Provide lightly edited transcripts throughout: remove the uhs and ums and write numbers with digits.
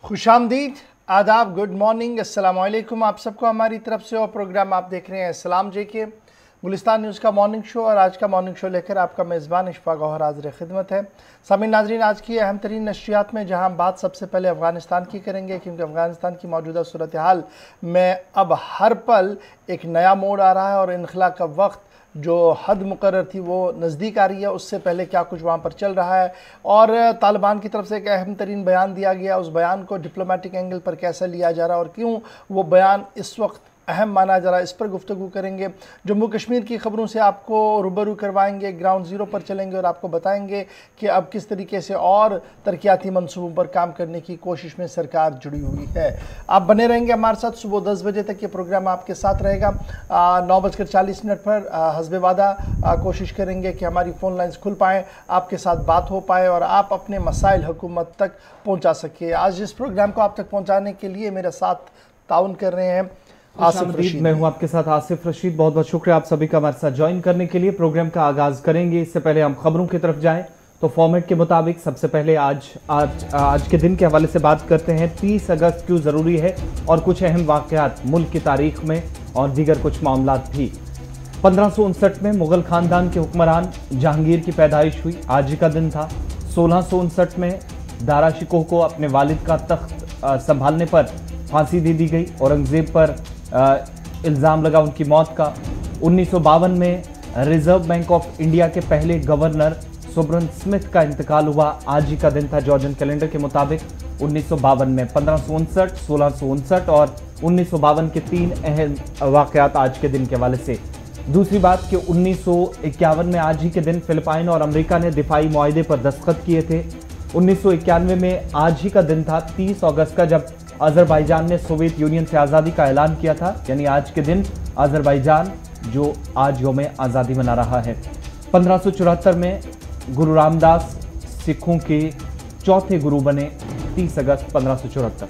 खुशामदीद, आदाब, good morning, अस्सलाम वालेकुम आप सबको हमारी तरफ से। और प्रोग्राम आप देख रहे हैं सलाम जेके गुलिस्तान न्यूज़ का मॉर्निंग शो। और आज का मॉर्निंग शो लेकर आपका मेज़बान इशफाक गौहर हाज़िर खिदमत है। सामीन नाज़रीन, आज की अहम तरीन नशियात में जहां हम बात सबसे पहले अफ़गानिस्तान की करेंगे, क्योंकि अफ़गानिस्तान की मौजूदा सूरत हाल में अब हर पल एक नया मोड़ आ रहा है और इनखला का वक्त जो हद मुकर्रर थी वो नज़दीक आ रही है। उससे पहले क्या कुछ वहाँ पर चल रहा है और तालिबान की तरफ से एक अहम तरीन बयान दिया गया, उस बयान को डिप्लोमेटिक एंगल पर कैसे लिया जा रहा है और क्यों वो बयान इस वक्त अहम माना जा रहा है, इस पर गुफ्तगू करेंगे। जम्मू कश्मीर की खबरों से आपको रूबरू करवाएंगे, ग्राउंड ज़ीरो पर चलेंगे और आपको बताएंगे कि अब किस तरीके से और तरक्याती मंसूबों पर काम करने की कोशिश में सरकार जुड़ी हुई है। आप बने रहेंगे हमारे साथ, सुबह 10 बजे तक ये प्रोग्राम आपके साथ रहेगा। 9:40 पर हस्बे वादा कोशिश करेंगे कि हमारी फ़ोन लाइन्स खुल पाएँ, आपके साथ बात हो पाए और आप अपने मसाइल हुकूमत तक पहुँचा सके। आज इस प्रोग्राम को आप तक पहुँचाने के लिए मेरे साथ ताउन कर रहे हैं आसिफ रशीद। मैं हूं आपके साथ आसिफ रशीद। बहुत बहुत शुक्रिया आप सभी का हमारे साथ ज्वाइन करने के लिए। प्रोग्राम का आगाज करेंगे, इससे पहले हम खबरों की तरफ जाएं तो फॉर्मेट के मुताबिक सबसे पहले आज के दिन के हवाले से बात करते हैं। 30 अगस्त क्यों ज़रूरी है और कुछ अहम वाक़यात मुल्क की तारीख में और दीगर कुछ मामलात भी। 1559 में मुग़ल ख़ानदान के हुक्मरान जहांगीर की पैदाइश हुई, आज ही का दिन था। 1659 में दारा शिकोह को अपने वालिद का तख्त संभालने पर फांसी दे दी गई, औरंगज़ेब पर इल्ज़ाम लगा उनकी मौत का। 1952 में रिजर्व बैंक ऑफ इंडिया के पहले गवर्नर सुब्रन स्मिथ का इंतकाल हुआ, आज ही का दिन था जॉर्जियन कैलेंडर के मुताबिक। 1952 में 1559, 1659 और 1952 के 3 अहम वाक़यात आज के दिन के हवाले से। दूसरी बात कि 1951 में आज ही के दिन फिलिपाइन और अमेरिका ने दिफाई मुआहदे पर दस्तखत किए थे। 1991 में आज ही का दिन था 30 अगस्त का, जब अज़रबैजान ने सोवियत यूनियन से आज़ादी का ऐलान किया था। यानी आज के दिन अज़रबैजान जो आज यौम आज़ादी मना रहा है। 1574 में गुरु रामदास सिखों के चौथे गुरु बने, 30 अगस्त 1574।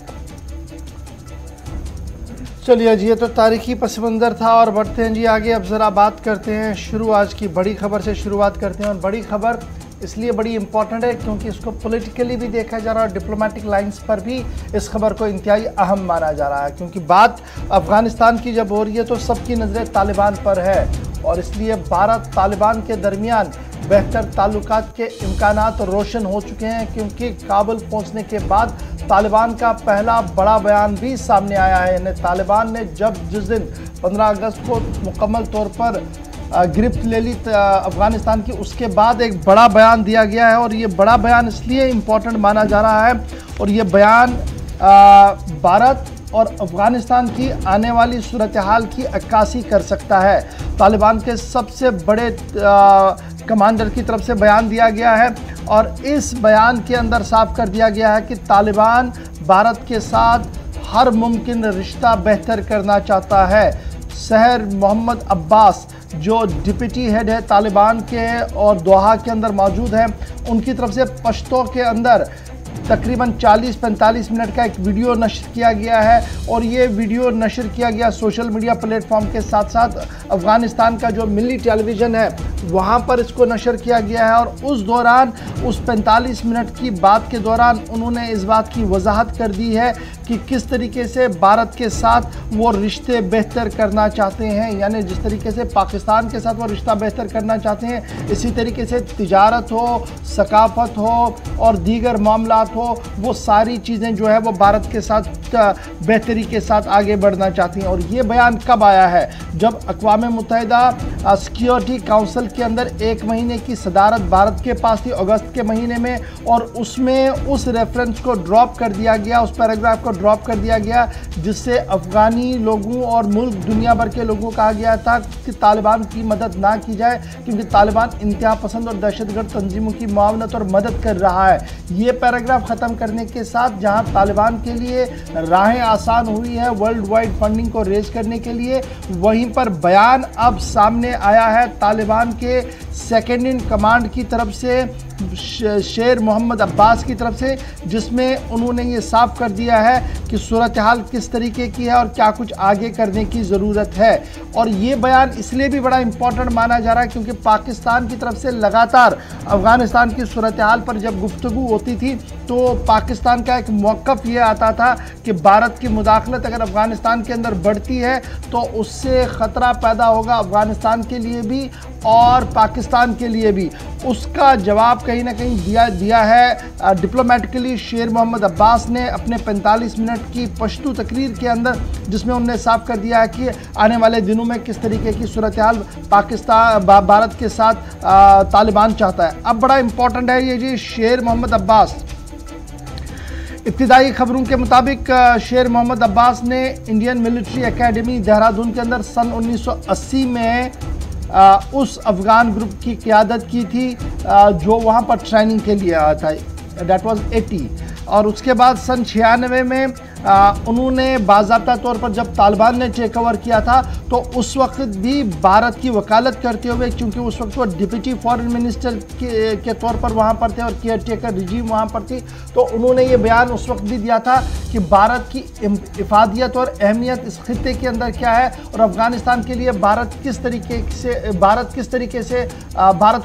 चलिए जी, ये तो तारीखी पस मंज़र था और बढ़ते हैं जी आगे। अब ज़रा बात करते हैं शुरू आज की बड़ी खबर से शुरुआत करते हैं। और बड़ी खबर इसलिए बड़ी इंपॉर्टेंट है क्योंकि इसको पॉलिटिकली भी देखा जा रहा है और डिप्लोमेटिक लाइंस पर भी इस खबर को इंतहाई अहम माना जा रहा है। क्योंकि बात अफ़गानिस्तान की जब हो रही है तो सबकी नज़रें तालिबान पर है और इसलिए भारत तालिबान के दरमियान बेहतर ताल्लुकात के इम्कानात रोशन हो चुके हैं। क्योंकि काबुल पहुंचने के बाद तालिबान का पहला बड़ा बयान भी सामने आया है। यानी तालिबान ने जिस दिन 15 अगस्त को मुकम्मल तौर पर गिरफ्त ले ली अफ़गानिस्तान की, उसके बाद एक बड़ा बयान दिया गया है। और ये बड़ा बयान इसलिए इम्पोर्टेंट माना जा रहा है और ये बयान भारत और अफ़गानिस्तान की आने वाली सूरत हाल की अक्कासी कर सकता है। तालिबान के सबसे बड़े कमांडर की तरफ से बयान दिया गया है और इस बयान के अंदर साफ कर दिया गया है कि तालिबान भारत के साथ हर मुमकिन रिश्ता बेहतर करना चाहता है। सहर मोहम्मद अब्बास जो डिप्टी हेड है तालिबान के और दोहा के अंदर मौजूद हैं, उनकी तरफ से पश्तो के अंदर तकरीबन 40-45 मिनट का एक वीडियो नशर किया गया है। और ये वीडियो नशर किया गया सोशल मीडिया प्लेटफॉर्म के साथ साथ अफ़गानिस्तान का जो मिली टेलीविज़न है वहाँ पर इसको नशर किया गया है। और उस दौरान उस 45 मिनट की बात के दौरान उन्होंने इस बात की वजाहत कर दी है कि किस तरीके से भारत के साथ वो रिश्ते बेहतर करना चाहते हैं। यानी जिस तरीके से पाकिस्तान के साथ वो रिश्ता बेहतर करना चाहते हैं, इसी तरीके से तिजारत हो, सकाफत हो और दीगर मामलात हो, वो सारी चीज़ें जो है वो भारत के साथ बेहतरी के साथ आगे बढ़ना चाहती हैं। और ये बयान कब आया है? जब अक़वाम मुत्तहिदा सिक्योरिटी काउंसिल के अंदर 1 महीने की सदारत भारत के पास थी अगस्त के महीने में, और उसमें उस रेफरेंस को ड्रॉप कर दिया गया, उस पैराग्राफ को ड्रॉप कर दिया गया जिससे अफ़गानी लोगों और मुल्क दुनिया भर के लोगों को कहा गया था कि तालिबान की मदद ना की जाए, क्योंकि तालिबान इंतहा पसंद और दहशतगर्द तंजीमों की मुआवनत और मदद कर रहा है। ये पैराग्राफ ख़त्म करने के साथ जहां तालिबान के लिए राहें आसान हुई है वर्ल्ड वाइड फंडिंग को रेज करने के लिए, वहीं पर बयान अब सामने आया है तालिबान के सेकेंड इन कमांड की तरफ से, शेर मोहम्मद अब्बास की तरफ से, जिसमें उन्होंने ये साफ कर दिया है कि सूरत हाल किस तरीके की है और क्या कुछ आगे करने की ज़रूरत है। और ये बयान इसलिए भी बड़ा इम्पोर्टेंट माना जा रहा है क्योंकि पाकिस्तान की तरफ से लगातार अफ़गानिस्तान की सूरत हाल पर जब गुफ्तगू होती थी तो पाकिस्तान का एक मौक़िफ़ ये आता था कि भारत की मुदाखलत अगर अफ़गानिस्तान के अंदर बढ़ती है तो उससे ख़तरा पैदा होगा अफ़गानिस्तान के लिए भी और पाकिस्तान के लिए भी। उसका जवाब कहीं ना कहीं दिया है डिप्लोमेटिकली शेर मोहम्मद अब्बास ने अपने 45 मिनट की पश्तू तकरीर के अंदर, जिसमें उन्होंने साफ कर दिया है कि आने वाले दिनों में किस तरीके की सूरत हाल पाकिस्तान भारत के साथ तालिबान चाहता है। अब बड़ा इम्पोर्टेंट है ये जी, शेर मोहम्मद अब्बास, इब्तिदाई खबरों के मुताबिक शेर मोहम्मद अब्बास ने इंडियन मिलिट्री एकेडमी देहरादून के अंदर सन 1980 में उस अफ़गान ग्रुप की क़यादत की थी जो वहाँ पर ट्रेनिंग के लिए आया था, डेट वाज 80। और उसके बाद सन 96 में उन्होंने बाज़ाब्ता तौर पर जब तालिबान ने टेक ओवर किया था तो उस वक्त भी भारत की वकालत करते हुए, क्योंकि उस वक्त वो डिप्टी फॉरेन मिनिस्टर के तौर पर वहाँ पर थे और केयर टेकर रिजीम वहाँ पर थी, तो उन्होंने ये बयान उस वक्त भी दिया था कि भारत की इफादियत और अहमियत इस खित्ते के अंदर क्या है और अफ़गानिस्तान के लिए भारत को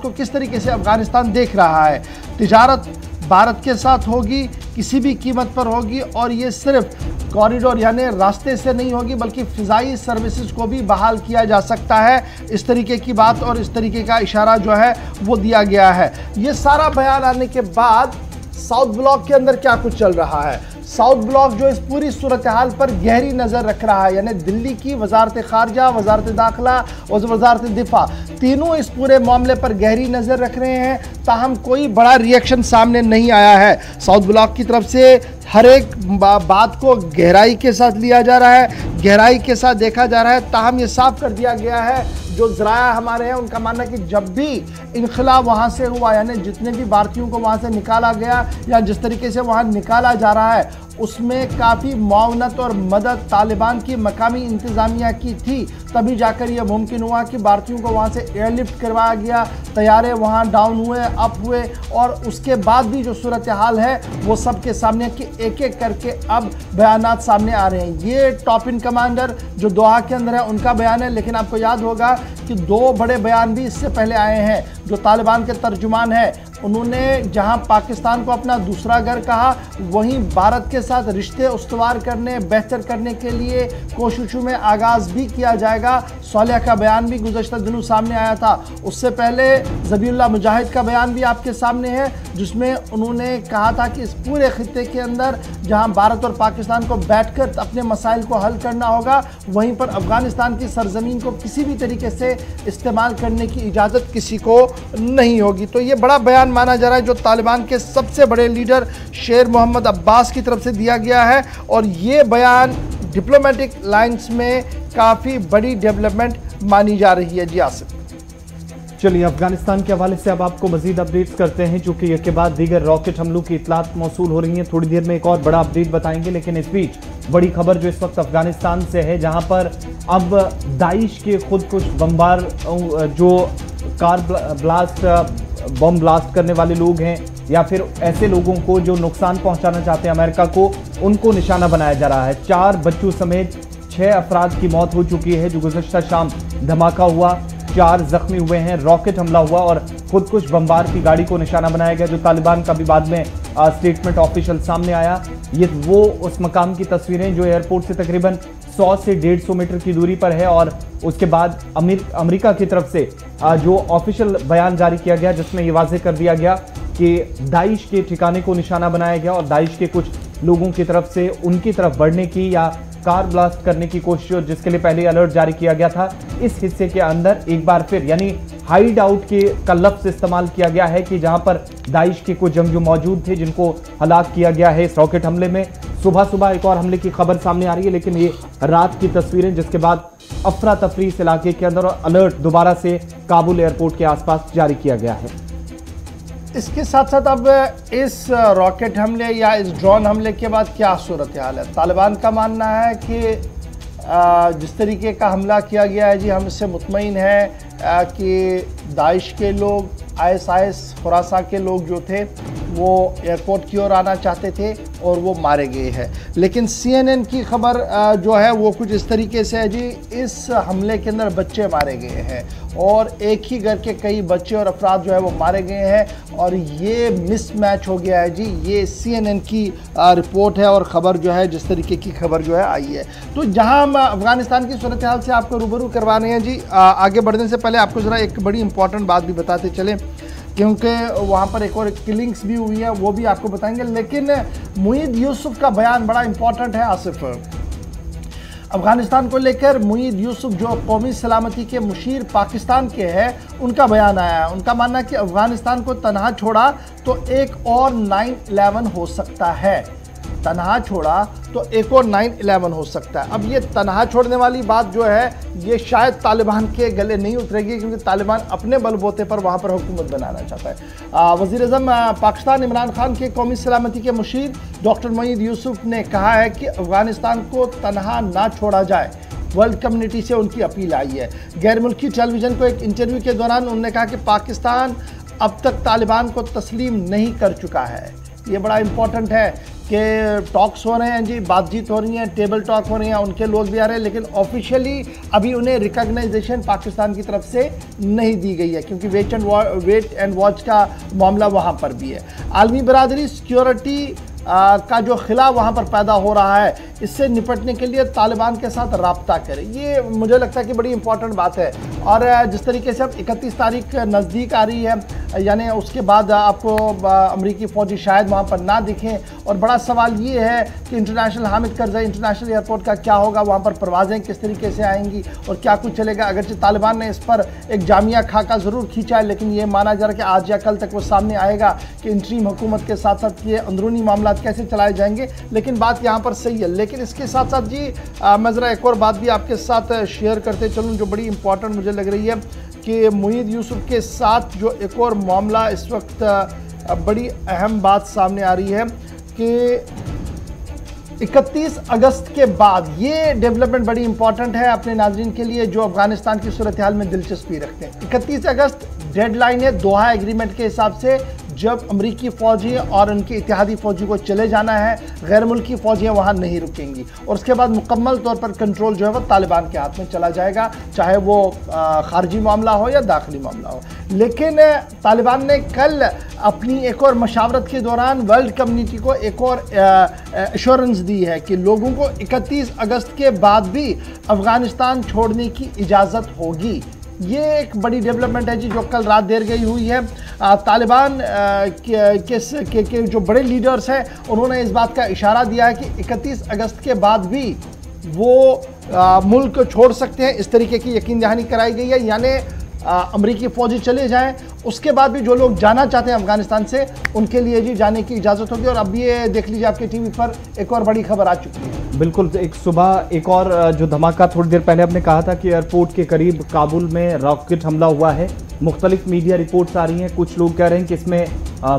किस तरीके से अफ़गानिस्तान देख रहा है। तिजारत भारत के साथ होगी, किसी भी कीमत पर होगी, और ये सिर्फ कॉरिडोर यानी रास्ते से नहीं होगी बल्कि फ़िज़ाई सर्विसेज को भी बहाल किया जा सकता है। इस तरीके की बात और इस तरीके का इशारा जो है वो दिया गया है। ये सारा बयान आने के बाद साउथ ब्लॉक के अंदर क्या कुछ चल रहा है। साउथ ब्लॉक जो इस पूरी सूरत हाल पर गहरी नज़र रख रहा है, यानी दिल्ली की वजारत खारजा, वजारत दाखिला और वजारत दिफा तीनों इस पूरे मामले पर गहरी नज़र रख रहे हैं, ताहम कोई बड़ा रिएक्शन सामने नहीं आया है। साउथ ब्लॉक की तरफ से हर एक बात को गहराई के साथ लिया जा रहा है, गहराई के साथ देखा जा रहा है, ताहम ये साफ कर दिया गया है, जो ज़राया हमारे हैं उनका मानना है कि जब भी इनखिला वहाँ से हुआ, यानी जितने भी भारतीयों को वहाँ से निकाला गया या जिस तरीके से वहाँ निकाला जा रहा है, उसमें काफ़ी मुआवनत और मदद तालिबान की मकामी इंतज़ामिया की थी, तभी जाकर यह मुमकिन हुआ कि भारतीयों को वहाँ से एयरलिफ्ट करवाया गया, तैयारे वहाँ डाउन हुए, अप हुए, और उसके बाद भी जो सूरत हाल है वो सबके सामने कि एक एक करके अब बयानात सामने आ रहे हैं। ये टॉप इन कमांडर जो दोहा के अंदर है उनका बयान है, लेकिन आपको याद होगा कि दो बड़े बयान भी इससे पहले आए हैं। जो तालिबान के तर्जुमान है उन्होंने जहां पाकिस्तान को अपना दूसरा घर कहा, वहीं भारत के साथ रिश्ते उस्तवार करने, बेहतर करने के लिए कोशिशों में आगाज़ भी किया जाएगा। सौलिया का बयान भी गुज़श्ता दिनों सामने आया था। उससे पहले ज़बीउल्लाह मुजाहिद का बयान भी आपके सामने है, जिसमें उन्होंने कहा था कि इस पूरे खित्ते के अंदर जहां भारत और पाकिस्तान को बैठकर अपने मसाइल को हल करना होगा, वहीं पर अफ़गानिस्तान की सरजमीन को किसी भी तरीके से इस्तेमाल करने की इजाज़त किसी को नहीं होगी। तो ये बड़ा बयान माना जा रहा है जो तालिबान के सबसे बड़े लीडर शेर मोहम्मद अब्बास की तरफ से दिया गया है, और ये बयान डिप्लोमेटिक लाइंस में काफ़ी बड़ी डेवलपमेंट मानी जा रही है। जी आसिफ, चलिए अफगानिस्तान के हवाले से अब आपको मजीद अपडेट्स करते हैं, चूंकि इसके बाद दीगर रॉकेट हमलों की इतलात मौसूल हो रही हैं। थोड़ी देर में एक और बड़ा अपडेट बताएंगे, लेकिन इस बीच बड़ी खबर जो इस वक्त अफगानिस्तान से है, जहां पर अब दाइश के खुदकुश बमबार जो कार ब्लास्ट बम ब्लास्ट करने वाले लोग हैं या फिर ऐसे लोगों को जो नुकसान पहुंचाना चाहते हैं अमेरिका को, उनको निशाना बनाया जा रहा है। 4 बच्चों समेत 6 अफराद की मौत हो चुकी है। जो गुज़श्ता शाम धमाका हुआ, 4 जख्मी हुए हैं, रॉकेट हमला हुआ और खुदकुश बमबार की गाड़ी को निशाना बनाया गया, जो तालिबान का भी बाद में स्टेटमेंट ऑफिशियल सामने आया। ये वो उस मकाम की तस्वीरें जो एयरपोर्ट से तकरीबन 100 से 150 मीटर की दूरी पर है, और उसके बाद अमेरिका की तरफ से जो ऑफिशियल बयान जारी किया गया, जिसमें ये वाज़ेह कर दिया गया कि दाइश के ठिकाने को निशाना बनाया गया और दाइश के कुछ लोगों की तरफ से उनकी तरफ बढ़ने की या कार ब्लास्ट करने की कोशिश, जिसके लिए पहले अलर्ट जारी किया गया था। इस हिस्से के अंदर एक बार फिर यानी हाइड आउट का लफ्ज़ इस्तेमाल किया गया है कि जहां पर दाइश के कुछ जंगजू मौजूद थे जिनको हलाक किया गया है इस रॉकेट हमले में। सुबह सुबह एक और हमले की खबर सामने आ रही है, लेकिन ये रात की तस्वीरें, जिसके बाद अफरा तफरी इस इलाके के अंदर और अलर्ट दोबारा से काबुल एयरपोर्ट के आसपास जारी किया गया है। इसके साथ साथ अब इस रॉकेट हमले या इस ड्रोन हमले के बाद क्या सूरत हाल है। तालिबान का मानना है कि जिस तरीके का हमला किया गया है जी, हम इससे मुतमईन हैं कि दाइश के लोग, ISIS खुरासा के लोग जो थे वो एयरपोर्ट की ओर आना चाहते थे और वो मारे गए हैं। लेकिन CNN की खबर जो है वो कुछ इस तरीके से है जी, इस हमले के अंदर बच्चे मारे गए हैं और एक ही घर के कई बच्चे और अफराद जो है वो मारे गए हैं और ये मिसमैच हो गया है जी। ये CNN की रिपोर्ट है और ख़बर जो है जिस तरीके की खबर जो है आई है। तो जहां हम अफगानिस्तान की सूरत हाल से आपको रूबरू करवा रहे हैं जी, आगे बढ़ने से पहले आपको ज़रा एक बड़ी इंपॉर्टेंट बात भी बताते चलें, क्योंकि वहाँ पर एक और किलिंग्स भी हुई है, वो भी आपको बताएंगे। लेकिन मुईद यूसुफ का बयान बड़ा इंपॉर्टेंट है आसिफ। अफगानिस्तान को लेकर मुईद यूसुफ जो कौमी सलामती के मुशीर पाकिस्तान के हैं, उनका बयान आया है। उनका मानना है कि अफगानिस्तान को तनहा छोड़ा तो एक और 9/11 हो सकता है। तनहा छोड़ा तो एक और 9/11 हो सकता है। अब ये तनहा छोड़ने वाली बात जो है ये शायद तालिबान के गले नहीं उतरेगी, क्योंकि तालिबान अपने बलबूते पर वहाँ पर हुकूमत बनाना चाहता है। वज़ीर-ए-आज़म पाकिस्तान इमरान खान के कौमी सलामती के मुशीर डॉक्टर मुईद यूसुफ ने कहा है कि अफगानिस्तान को तनहा ना छोड़ा जाए। वर्ल्ड कम्युनिटी से उनकी अपील आई है। गैर मुल्की टेलीविज़न को एक इंटरव्यू के दौरान उन्होंने कहा कि पाकिस्तान अब तक तालिबान को तस्लीम नहीं कर चुका है। ये बड़ा इंपॉर्टेंट है कि टॉक्स हो रहे हैं जी, बातचीत हो रही है, टेबल टॉक हो रही हैं, उनके लोग भी आ रहे हैं, लेकिन ऑफिशियली अभी उन्हें रिकॉग्नाइजेशन पाकिस्तान की तरफ से नहीं दी गई है, क्योंकि वेट एंड वॉच का मामला वहाँ पर भी है। आलमी बरादरी सिक्योरिटी का जो खिला वहाँ पर पैदा हो रहा है, इससे निपटने के लिए तालिबान के साथ राब्ता करें। ये मुझे लगता है कि बड़ी इंपॉर्टेंट बात है। और जिस तरीके से अब 31 तारीख नज़दीक आ रही है, यानी उसके बाद आपको अमरीकी फ़ौजी शायद वहाँ पर ना दिखें, और बड़ा सवाल ये है कि international Hamid Karzai international airport का क्या होगा, वहाँ पर परवाज़ें किस तरीके से आएंगी और क्या कुछ चलेगा। अगरचे तालिबान ने इस पर एक जामिया खाका ज़रूर खींचा है, लेकिन ये माना जा रहा है कि आज या कल तक वो सामने आएगा कि इंटरीम हुकूमत के साथ साथ ये अंदरूनी मामला कैसे चलाए जाएंगे। लेकिन बात यहाँ पर सही है। लेकिन इसके साथ साथ जी मैं ज़रा एक और बात भी आपके साथ शेयर करते चलूँ जो बड़ी इंपॉर्टेंट मुझे लग रही है, कि मुईद यूसुफ के साथ जो एक और मामला इस वक्त बड़ी अहम बात सामने आ रही है कि 31 अगस्त के बाद, ये डेवलपमेंट बड़ी इंपॉर्टेंट है अपने नाज़रीन के लिए जो अफगानिस्तान की सूरत हाल में दिलचस्पी रखते हैं। 31 अगस्त डेडलाइन है दोहा एग्रीमेंट के हिसाब से, जब अमरीकी फ़ौजी और उनके इत्तेहादी फ़ौजी को चले जाना है, गैर मुल्की फ़ौजियाँ वहाँ नहीं रुकेंगी, और उसके बाद मुकम्मल तौर पर कंट्रोल जो है वो तालिबान के हाथ में चला जाएगा, चाहे वो खारजी मामला हो या दाखिली मामला हो। लेकिन तालिबान ने कल अपनी एक और मशावरत के दौरान वर्ल्ड कम्युनिटी को एक और एश्योरेंस दी है कि लोगों को 31 अगस्त के बाद भी अफ़गानिस्तान छोड़ने की इजाज़त होगी। ये एक बड़ी डेवलपमेंट है जी जो कल रात देर गई हुई है। तालिबान के जो बड़े लीडर्स हैं उन्होंने इस बात का इशारा दिया है कि 31 अगस्त के बाद भी वो मुल्क छोड़ सकते हैं। इस तरीके की यकीन दहानी कराई गई है, यानी अमरीकी फ़ौजी चले जाएं, उसके बाद भी जो लोग जाना चाहते हैं अफगानिस्तान से उनके लिए जी जाने की इजाज़त होगी। और अब ये देख लीजिए आपके टीवी पर एक और बड़ी खबर आ चुकी है। बिल्कुल, एक सुबह एक और जो धमाका थोड़ी देर पहले हमने कहा था कि एयरपोर्ट के करीब काबुल में रॉकेट हमला हुआ है। मुख्तलिफ मीडिया रिपोर्ट्स आ रही हैं, कुछ लोग कह रहे हैं कि इसमें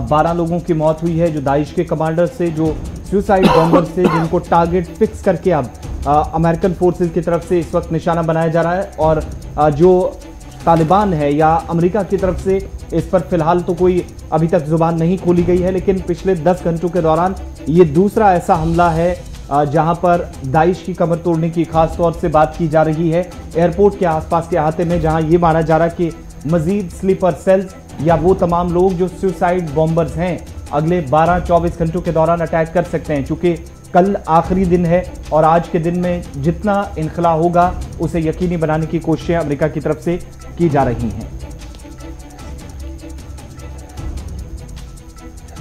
12 लोगों की मौत हुई है, जो दाइश के कमांडर से, जो सुसाइड बॉम्बर से, जिनको टारगेट फिक्स करके अब अमेरिकन फोर्सेज की तरफ से इस वक्त निशाना बनाया जा रहा है। और जो तालिबान है या अमेरिका की तरफ से इस पर फिलहाल तो कोई अभी तक जुबान नहीं खोली गई है, लेकिन पिछले 10 घंटों के दौरान ये दूसरा ऐसा हमला है जहां पर दाइश की कमर तोड़ने की खास तौर से बात की जा रही है एयरपोर्ट के आसपास के अहाते में, जहां ये माना जा रहा है कि मजीद स्लीपर सेल्स या वो तमाम लोग जो सुसाइड बॉम्बर्स हैं अगले 12-24 घंटों के दौरान अटैक कर सकते हैं। चूँकि कल आखिरी दिन है और आज के दिन में जितना इनखला होगा उसे यकीनी बनाने की कोशिशें अमेरिका की तरफ से की जा रही हैं।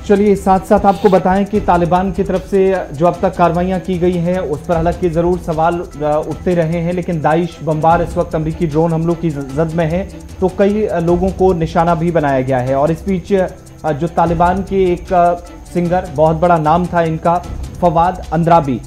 चलिए साथ साथ आपको बताएं कि तालिबान की तरफ से जो अब तक कार्रवाइयां की गई हैं उस पर हालांकि ज़रूर सवाल उठते रहे हैं, लेकिन दाइश बमबार इस वक्त अमरीकी ड्रोन हमलों की जद में है, तो कई लोगों को निशाना भी बनाया गया है। और इस बीच जो तालिबान के एक सिंगर, बहुत बड़ा नाम था इनका, फवाद अंद्राबी,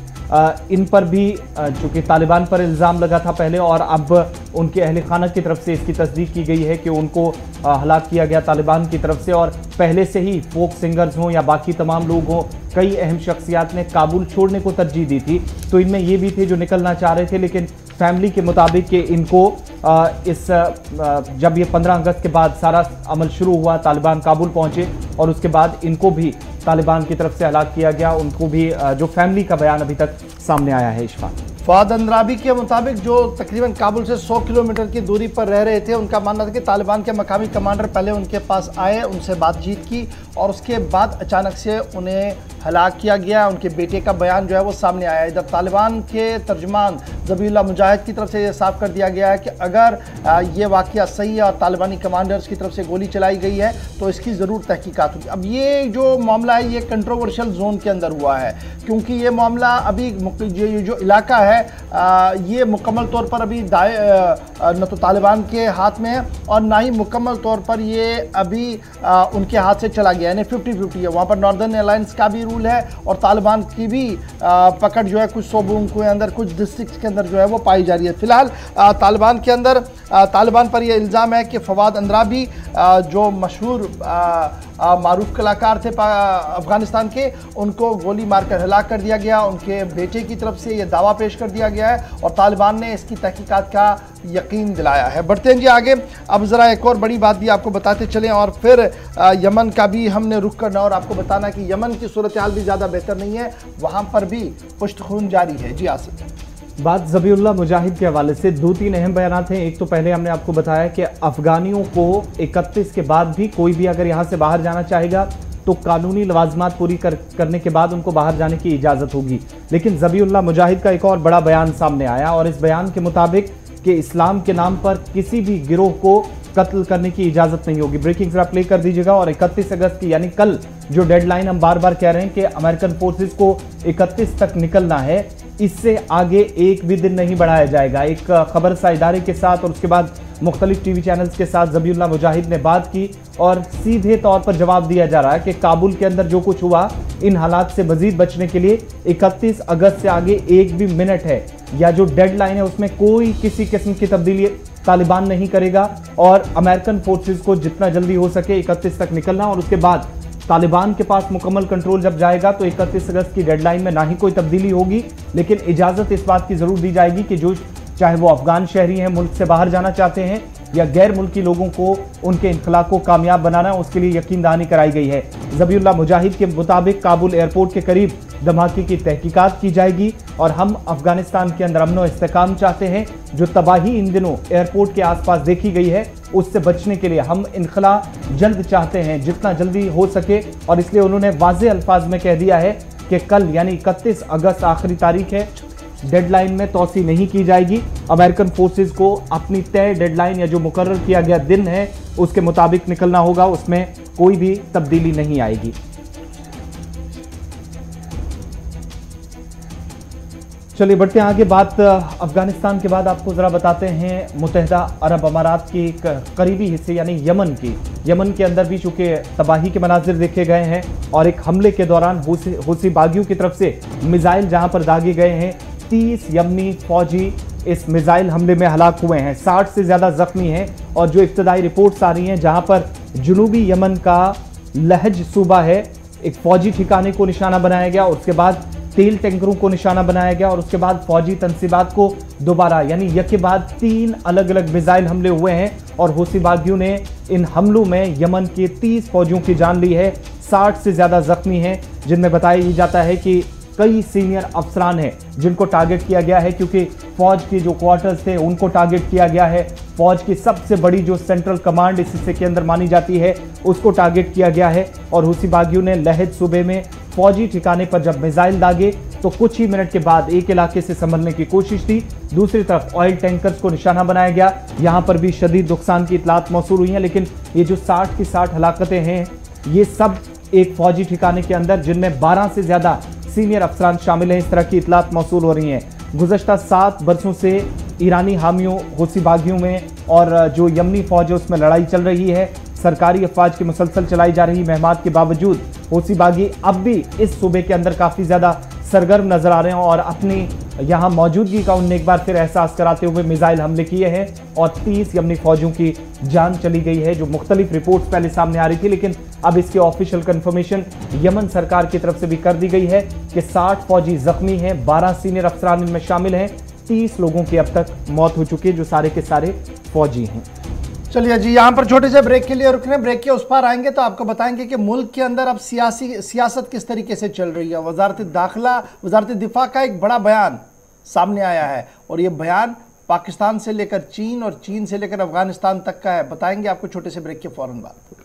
इन पर भी चूँकि तालिबान पर इल्ज़ाम लगा था पहले और अब उनके अहल खाना की तरफ से इसकी तस्दीक की गई है कि उनको हलाक किया गया तालिबान की तरफ से। और पहले से ही फोक सिंगर्स हों या बाकी तमाम लोग हों, कई अहम शख्सियात ने काबुल छोड़ने को तरजीह दी थी, तो इनमें ये भी थे जो निकलना चाह रहे थे, लेकिन फैमिली के मुताबिक कि इनको जब ये 15 अगस्त के बाद सारा अमल शुरू हुआ, तालिबान काबुल पहुंचे और उसके बाद इनको भी तालिबान की तरफ से हलाक किया गया, उनको भी जो फैमिली का बयान अभी तक सामने आया है। इशफाक। फवाद अंद्राबी के मुताबिक जो तकरीबन काबुल से 100 किलोमीटर की दूरी पर रह रहे थे, उनका मानना था कि तालिबान के मकामी कमांडर पहले उनके पास आए, उनसे बातचीत की और उसके बाद अचानक से उन्हें हलाक किया गया। उनके बेटे का बयान जो है वो सामने आया। इधर तालिबान के तर्जुमान ज़बीहुल्लाह मुजाहिद की तरफ से ये साफ कर दिया गया है कि अगर ये वाक़या सही है और तालिबानी कमांडर्स की तरफ से गोली चलाई गई है तो इसकी ज़रूर तहकीकात होगी। अब ये जो मामला है ये कंट्रोवर्शियल जोन के अंदर हुआ है, क्योंकि ये मामला अभी ये जो इलाका है ये मुकम्मल तौर पर अभी न तो तालिबान के हाथ में है और ना ही मुकम्मल तौर पर ये अभी उनके हाथ से चला गया, यानी 50-50 है। वहाँ पर नॉर्दर्न अलायंस का भी रूल है और तालिबान की भी पकड़ जो है कुछ सूबों के अंदर, कुछ डिस्ट्रिक्ट के अंदर जो है वो पाई जा रही है। फिलहाल तालिबान के अंदर तालिबान पर यह इल्ज़ाम है कि फवाद अंद्राबी जो मशहूर मारूफ कलाकार थे अफ़गानिस्तान के, उनको गोली मारकर हलाक कर दिया गया। उनके बेटे की तरफ से यह दावा पेश कर दिया गया है और तालिबान ने इसकी तहकीकात का यकीन दिलाया है। बढ़ते हैं जी आगे। अब ज़रा एक और बड़ी बात भी आपको बताते चलें और फिर यमन का भी हमने रुख करना और आपको बताना कि यमन की सूरत हाल भी ज़्यादा बेहतर नहीं है, वहाँ पर भी पुश्तखून जारी है। जी आसिफ, बात ज़बीहुल्लाह मुजाहिद के हवाले से 2-3 अहम बयान हैं। एक तो पहले हमने आपको बताया कि अफगानियों को 31 के बाद भी कोई भी अगर यहाँ से बाहर जाना चाहेगा तो कानूनी लवाजमात पूरी करने के बाद उनको बाहर जाने की इजाज़त होगी। लेकिन ज़बीहुल्लाह मुजाहिद का एक और बड़ा बयान सामने आया और इस बयान के मुताबिक कि इस्लाम के नाम पर किसी भी गिरोह को कत्ल करने की इजाज़त नहीं होगी। ब्रेकिंग जरा प्ले कर दीजिएगा। और 31 अगस्त की यानी कल जो डेडलाइन हम बार बार कह रहे हैं कि अमेरिकन फोर्सेस को 31 तक निकलना है, इससे आगे एक भी दिन नहीं बढ़ाया जाएगा। एक खबरसा इदारे के साथ और उसके बाद मुख्तलिफ टीवी चैनल्स के साथ ज़बीहुल्लाह मुजाहिद ने बात की और सीधे तौर पर जवाब दिया जा रहा है कि काबुल के अंदर जो कुछ हुआ, इन हालात से मजीद बचने के लिए 31 अगस्त से आगे एक भी मिनट है या जो डेडलाइन है उसमें कोई किसी किस्म की तब्दीली तालिबान नहीं करेगा और अमेरिकन फोर्सेस को जितना जल्दी हो सके 31 तक निकलना और उसके बाद तालिबान के पास मुकम्मल कंट्रोल जब जाएगा तो 31 अगस्त की डेडलाइन में ना ही कोई तब्दीली होगी, लेकिन इजाज़त इस बात की ज़रूर दी जाएगी कि जो चाहे वो अफगान शहरी हैं, मुल्क से बाहर जाना चाहते हैं या गैर मुल्की लोगों को उनके इनखला को कामयाब बनाना, उसके लिए यकीन दहानी कराई गई है। ज़बीहुल्लाह मुजाहिद के मुताबिक काबुल एयरपोर्ट के करीब धमाके की तहकीकात की जाएगी और हम अफगानिस्तान के अंदर अमन व इस्तेकाम चाहते हैं। जो तबाही इन दिनों एयरपोर्ट के आसपास देखी गई है उससे बचने के लिए हम इनखला जल्द चाहते हैं, जितना जल्दी हो सके। और इसलिए उन्होंने वाज़ेह अल्फाज में कह दिया है कि कल यानी 31 अगस्त आखिरी तारीख है, डेडलाइन में तोसी नहीं की जाएगी। अमेरिकन फोर्सेस को अपनी तय डेडलाइन या जो मुकर्रर किया गया दिन है उसके मुताबिक निकलना होगा, उसमें कोई भी तब्दीली नहीं आएगी। चलिए बढ़ते हैं आगे। बात अफगानिस्तान के बाद आपको ज़रा बताते हैं मुत्तहिदा अरब अमारात के करीबी हिस्से यानी यमन की। यमन के अंदर भी चूँकि तबाही के मनाजिर देखे गए हैं और एक हमले के दौरान हूसी बागियों की तरफ से मिसाइल जहां पर दागे गए हैं, 30 यमनी फौजी इस मिसाइल हमले में हलाक हुए हैं, 60 से ज़्यादा जख्मी हैं। और जो इब्तदाई रिपोर्ट्स आ रही हैं जहां पर जुनूबी यमन का लहज सूबा है, एक फौजी ठिकाने को निशाना बनाया गया और उसके बाद तेल टैंकरों को निशाना बनाया गया और उसके बाद फौजी तनसीबात को दोबारा यानी एक के बाद 3 अलग अलग मिसाइल हमले हुए हैं और हूसी बागियों ने इन हमलों में यमन के 30 फौजियों की जान ली है, 60 से ज़्यादा जख्मी हैं, जिनमें बताया जाता है कि कई सीनियर अफसरान हैं जिनको टारगेट किया गया है, क्योंकि फौज के जो क्वार्टर्स थे उनको टारगेट किया गया है। फौज की सबसे बड़ी जो सेंट्रल कमांड इस हिस्से के अंदर मानी जाती है उसको टारगेट किया गया है। और हूसी बागियों ने लहज सूबे में फौजी ठिकाने पर जब मिसाइल दागे तो कुछ ही मिनट के बाद एक इलाके से संभलने की कोशिश थी। दूसरी तरफ ऑयल टैंकर्स को निशाना बनाया गया, यहाँ पर भी शदीद नुकसान की इतलात मौसूल हुई हैं। लेकिन ये जो 60 की 60 हलाकतें हैं ये सब एक फौजी ठिकाने के अंदर, जिनमें 12 से ज़्यादा सीनियर अफसरान शामिल हैं, इस तरह की इतलात मौसूल हो रही हैं। गुज़श्ता 7 बरसों से ईरानी हामियों हूसी बागियों में और जो यमनी फौज है उसमें लड़ाई चल रही है। सरकारी अफवाज की मुसलसल चलाई जा रही महमात के बावजूद हूसी बागी अब भी इस सूबे के अंदर काफ़ी ज़्यादा सरगर्म नजर आ रहे हैं और अपनी यहाँ मौजूदगी का उन्हें एक बार फिर एहसास कराते हुए मिसाइल हमले किए हैं और 30 यमनी फौजियों की जान चली गई है, जो मुख्तलिफ रिपोर्ट्स पहले सामने आ रही थी। लेकिन अब इसकी ऑफिशियल कंफर्मेशन यमन सरकार की तरफ से भी कर दी गई है कि 60 फौजी जख्मी हैं, 12 सीनियर अफसरान इनमें शामिल हैं, 30 लोगों की अब तक मौत हो चुकी है जो सारे के सारे फौजी हैं। चलिए जी, यहाँ पर छोटे से ब्रेक के लिए रुक रहे हैं। ब्रेक के उस पार आएंगे तो आपको बताएंगे कि मुल्क के अंदर अब सियासत किस तरीके से चल रही है। वजारत दाखिला, वजारत दिफा का एक बड़ा बयान सामने आया है और ये बयान पाकिस्तान से लेकर चीन और चीन से लेकर अफगानिस्तान तक का है। बताएंगे आपको छोटे से ब्रेक के फौरन बाद।